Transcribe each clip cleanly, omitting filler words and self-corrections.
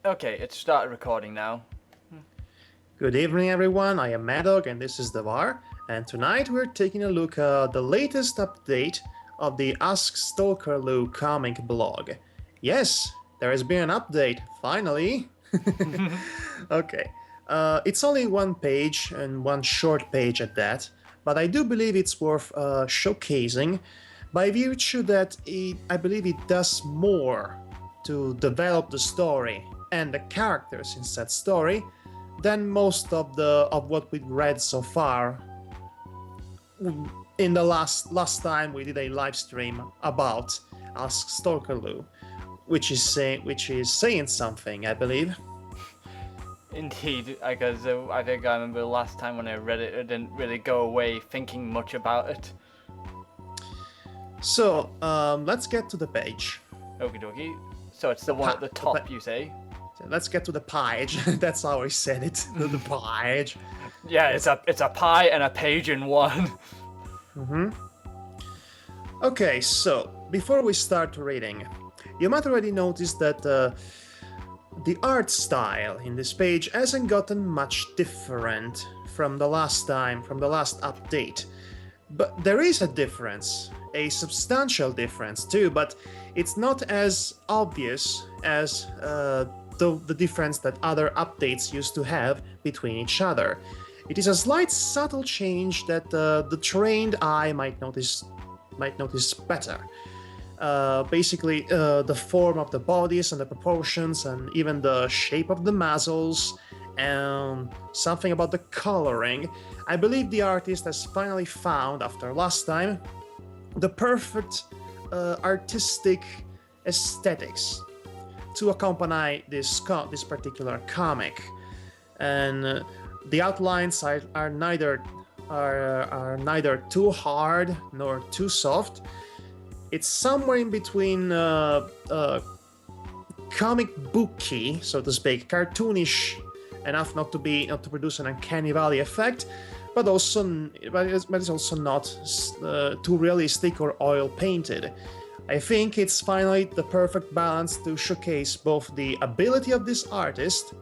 Okay, it started recording now. Good evening, everyone. I am Madhog, and this is Devar. And tonight we're taking a look at the latest update of the Ask Stalkerloo comic blog. Yes, there has been an update, finally. Okay, it's only one page and one short page at that, but I do believe it's worth showcasing by virtue that I believe it does more to develop the story and the characters in said story than most of what we've read so far. In the last time we did a live stream about Ask Stalkerloo, which is saying something, I believe. Indeed, because I think I remember the last time when I read it, I didn't really go away thinking much about it. So let's get to the page. Okie dokie. So it's the one at the top, you say? So let's get to the page. That's how I said it. The page. Yeah, it's a pie and a page in one. Okay, so before we start reading, you might already notice that the art style in this page hasn't gotten much different from the last update. But there is a difference, a substantial difference too, but it's not as obvious as the difference that other updates used to have between each other. It is a slight subtle change that the trained eye might notice better. Basically, the form of the bodies and the proportions and even the shape of the muzzles and something about the coloring. I believe the artist has finally found, after last time, the perfect artistic aesthetics to accompany this particular comic, and the outlines are neither too hard nor too soft. It's somewhere in between comic booky, so to speak, cartoonish enough not to produce an uncanny valley effect, but it's also not too realistic or oil painted. I think it's finally the perfect balance to showcase both the ability of this artist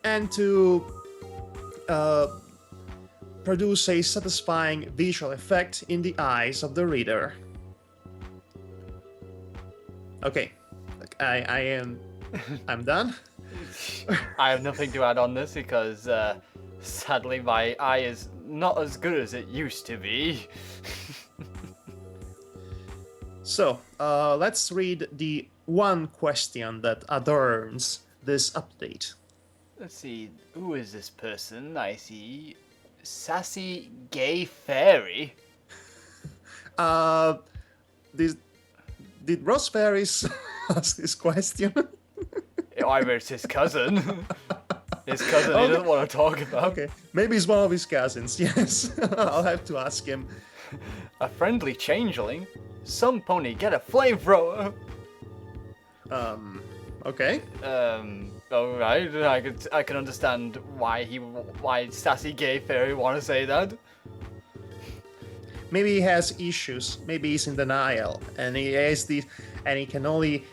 and to produce a satisfying visual effect in the eyes of the reader. Okay, I'm done. I have nothing to add on this because sadly my eye is not as good as it used to be. So, let's read the one question that adorns this update. Let's see, who is this person? I see Sassy Gay Fairy. Did Ross Ferris ask this question? Either it's his cousin. His cousin he doesn't want to talk about. Okay, maybe he's one of his cousins, yes. I'll have to ask him. A friendly changeling? Some pony get a flamethrower. Okay. Alright, I can understand why Sassy Gay Fairy want to say that. Maybe he has issues. Maybe he's in denial, and he can only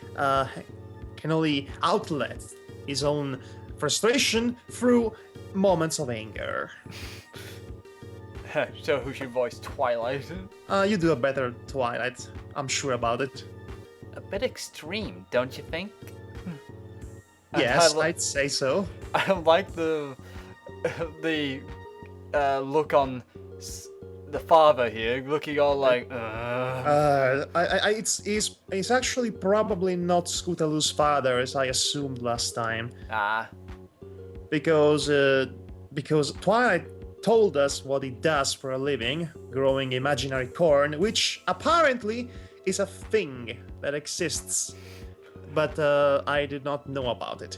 outlet his own frustration through moments of anger. So who should voice Twilight? You do a better Twilight. I'm sure about it. A bit extreme, don't you think? Yes, I'd say so. I like the look on the father here, looking all like. It's actually probably not Scootaloo's father, as I assumed last time. Because Twilight told us what he does for a living, growing imaginary corn, which apparently is a thing that exists, but I did not know about it.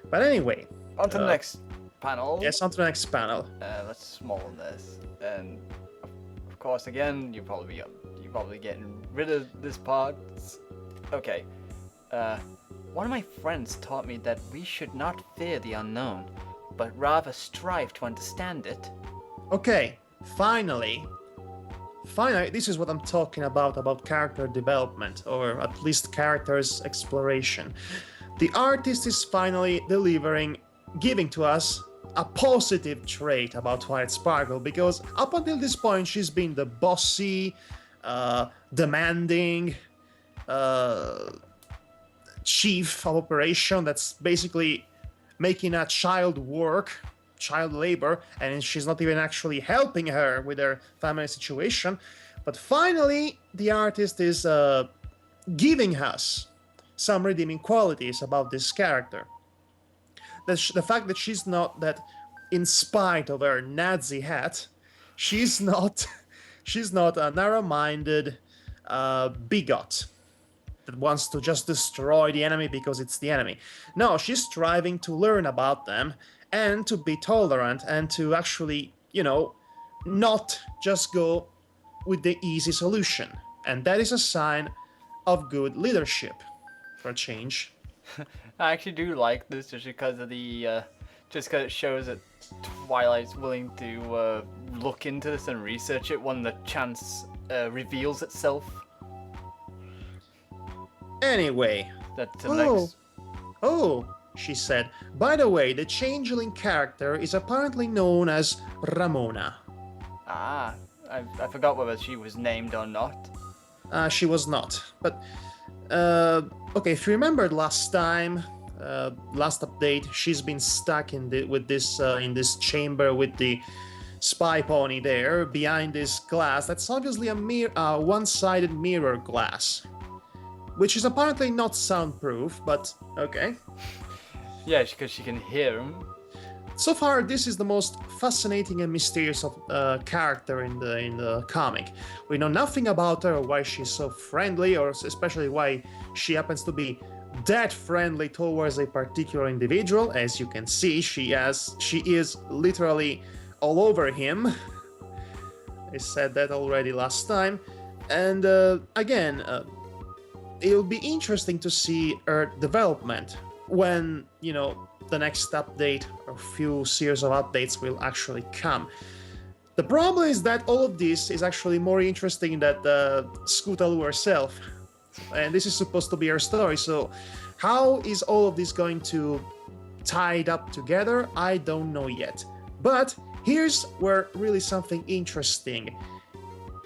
But anyway, on to the next panel. Yes, on to the next panel. Let's small this, and of course, again, you're probably getting rid of this part. Okay. One of my friends taught me that we should not fear the unknown, but rather strive to understand it. Okay, finally, this is what I'm talking about character development, or at least characters exploration. The artist is finally giving to us a positive trait about Twilight Sparkle, because up until this point she's been the bossy, demanding chief of operation that's basically making a child labor, and she's not even actually helping her with her family situation. But finally, the artist is giving us some redeeming qualities about this character. The fact that she's not that, in spite of her Nazi hat, she's not a narrow-minded bigot that wants to just destroy the enemy because it's the enemy. No, she's striving to learn about them and to be tolerant and to actually, not just go with the easy solution. And that is a sign of good leadership, for a change. I actually do like this just because of just because it shows that Twilight's willing to look into this and research it when the chance reveals itself. Anyway. Oh, she said. By the way, the changeling character is apparently known as Ramona. Ah, I forgot whether she was named or not. She was not. But, okay, if you remembered last time, last update, she's been stuck in this chamber with the spy pony there, behind this glass. That's obviously a one-sided mirror glass, which is apparently not soundproof, but okay. Yeah, because she can hear him. So far, this is the most fascinating and mysterious character in the comic. We know nothing about her, or why she's so friendly, or especially why she happens to be that friendly towards a particular individual. As you can see, she is literally all over him. I said that already last time. And again, it'll be interesting to see her development when, the next update or few series of updates will actually come. The problem is that all of this is actually more interesting than Stalkerloo herself. And this is supposed to be her story, so how is all of this going to tie it up together? I don't know yet. But here's where really something interesting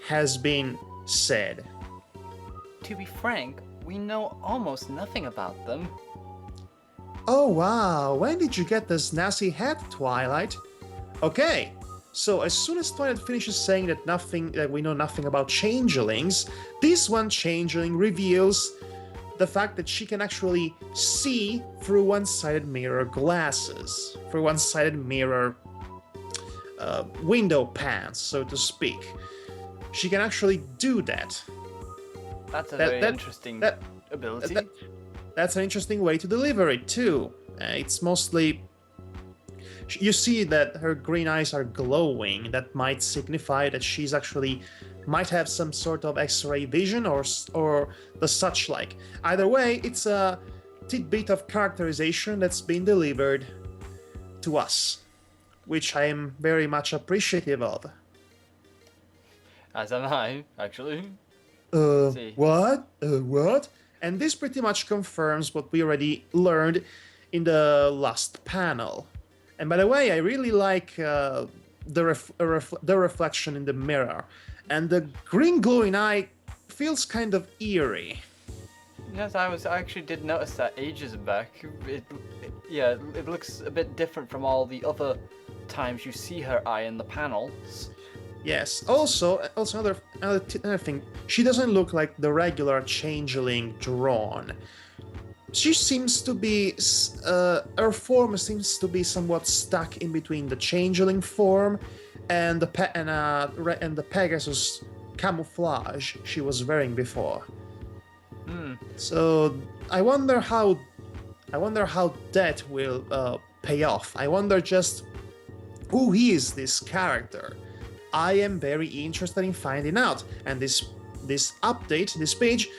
has been said. To be frank, we know almost nothing about them. Oh wow, when did you get this Nazi hat, Twilight? Okay, so as soon as Twilight finishes saying that we know nothing about changelings, this one changeling reveals the fact that she can actually see through one-sided mirror glasses, through one-sided mirror window pans, so to speak. She can actually do that. That's a very interesting ability. That's an interesting way to deliver it, too. It's mostly... You see that her green eyes are glowing. That might signify that she's actually... might have some sort of X-ray vision or the such like. Either way, it's a tidbit of characterization that's been delivered to us, which I am very much appreciative of. As am I, actually. What? What? And this pretty much confirms what we already learned in the last panel. And by the way, I really like the reflection in the mirror. And the green glowing eye feels kind of eerie. Yes, I actually did notice that ages back. It looks a bit different from all the other times you see her eye in the panels. Yes. Also another thing, she doesn't look like the regular changeling drawn. She seems to be, her form seems to be somewhat stuck in between the changeling form and the Pegasus camouflage she was wearing before. So I wonder how that will pay off. I wonder just who is this character. I am very interested in finding out, and this update, this page,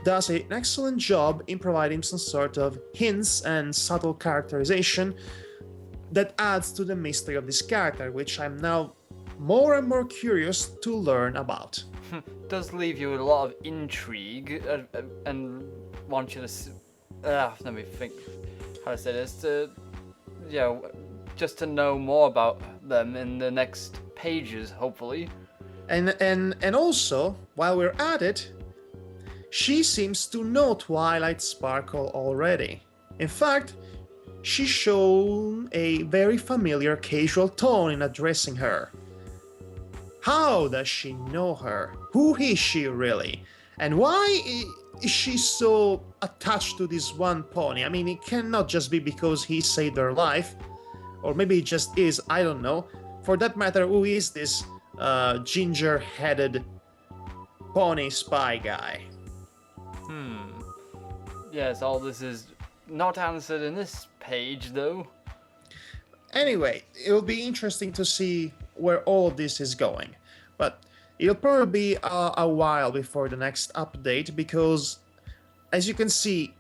does an excellent job in providing some sort of hints and subtle characterization that adds to the mystery of this character, which I'm now more and more curious to learn about. Does leave you with a lot of intrigue and want you to let me think how to say this. Just to know more about them in the next pages, hopefully. And also, while we're at it, she seems to know Twilight Sparkle already. In fact, she's shown a very familiar casual tone in addressing her. How does she know her? Who is she really? And why is she so attached to this one pony? I mean, it cannot just be because he saved her life. Or maybe it just is, I don't know. For that matter, who is this ginger-headed pony spy guy? Yes, all this is not answered in this page, though. Anyway, it'll be interesting to see where all of this is going. But it'll probably be a while before the next update because, as you can see,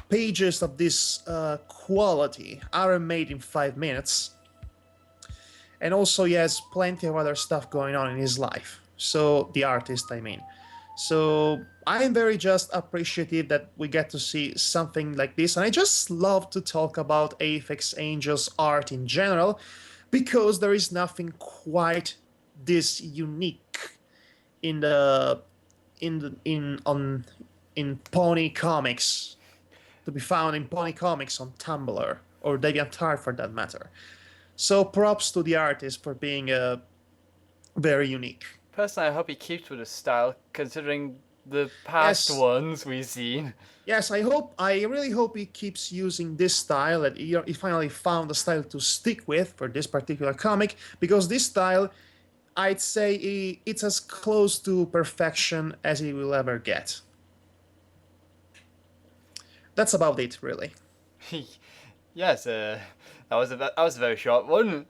pages of this quality aren't made in 5 minutes. And also he has plenty of other stuff going on in his life. So, the artist, I mean. So, I'm very just appreciative that we get to see something like this. And I just love to talk about Aphex Angel's art in general because there is nothing quite this unique in Pony Comics, to be found in Pony Comics on Tumblr or DeviantArt for that matter. So props to the artist for being very unique. Personally, I hope he keeps with his style, considering the past ones we've seen. Yes, I really hope he keeps using this style, that he finally found a style to stick with for this particular comic, because this style, I'd say it's as close to perfection as he will ever get. That's about it, really. Yes, that was a very short one.